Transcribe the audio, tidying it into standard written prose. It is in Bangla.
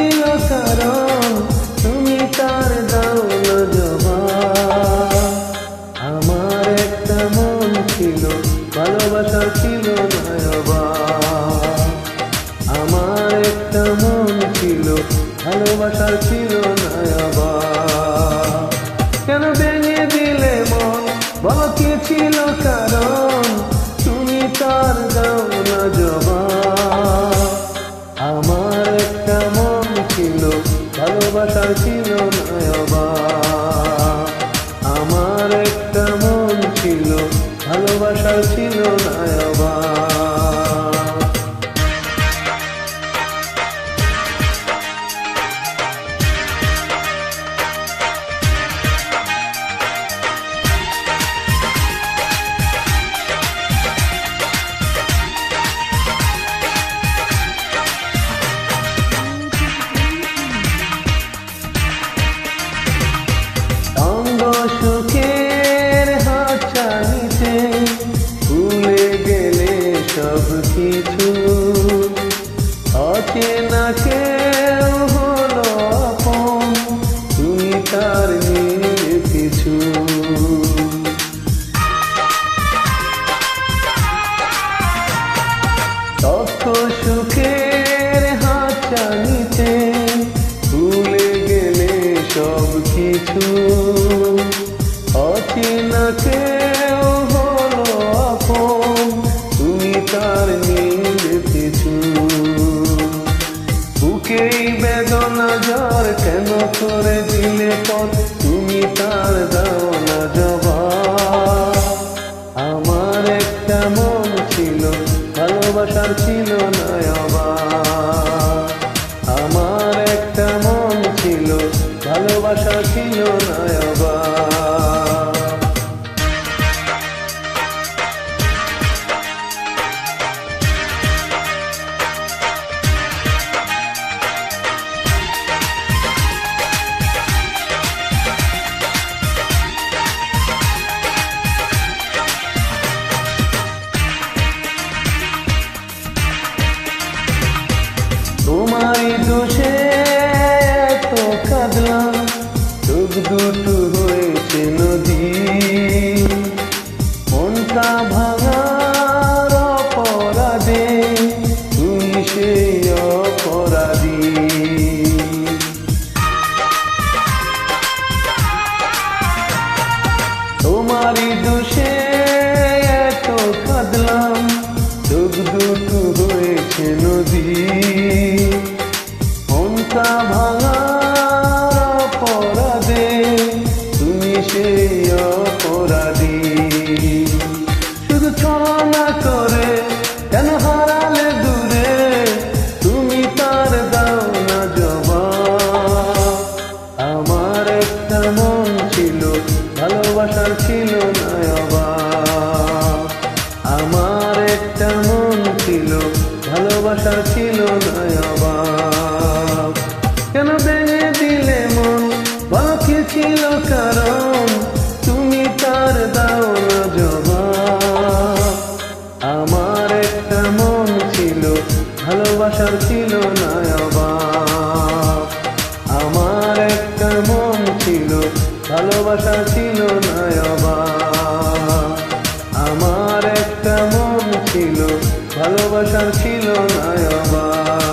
ছিল কারণ তুমি তার দাও না জবাব। আমার একটা মন ছিল, ভালোবাসা ছিল না অবাক। আমার একটা মন ছিল, ভালোবাসা ছিল না অবাক। কেন ভেঙে দিলে মন, বলো কি ছিল কারণ তুমি তার দাও না জবাব। আমার একটা মন ছিল, ভালোবাসা ছিল না অবাক। আমার একটা মন ছিল, ভালোবাসা ছিল না অবাক। সুখের হাতছানিতে ভুলে গেলে সব কিছু, অচেনা কেউ হলো আপন, তুমি তার নিয়ে কিছু। তথ্য সুখের হাতছানিতে ভুলে গেলে সব কিছু, অচেনা কেউ হলো আপন, তুমি তার নীল পিছু। বুকেই বেদনা জ্বর, কেন করে দিলে পথ, তুমি তার দাও না জবাব। আমার একটা মন ছিল, ভালোবাসার ছিল না অবাক। আমার একটা মন ছিল, ভালোবাসা ছিল না অবাক। তোমারই দোষে এত কাঁদলাম, চোখ দুটো হয়েছে নদী। মনটা ভাঙার অপরাধে তুমি সেই অপরাধী। তোমারই দোষে এত কাঁদলাম, চোখ দুটো হয়েছে নদী। মনটা ভাঙার অপরাধে তুমি সেই অপরাধী। শুধু ছলনা করে কেন হারালে দূরে, তুমি তার দাও না জবাব। আমার একটা মন ছিল, ভালোবাসার ছিল না অবাক। আমার একটা মন ছিল, ভালোবাসা ছিল না অবাক। কেন ভেঙে দিলে মন, বলো কি ছিল কারণ তুমি তার দাও না জবাব। আমার একটা মন ছিল, ভালোবাসার ছিল না অবাক। আমার একটা মন ছিল, ভালোবাসা ছিল না অবাক। আমার একটা মন ছিল, ভালোবাসার ছিল না অবাক।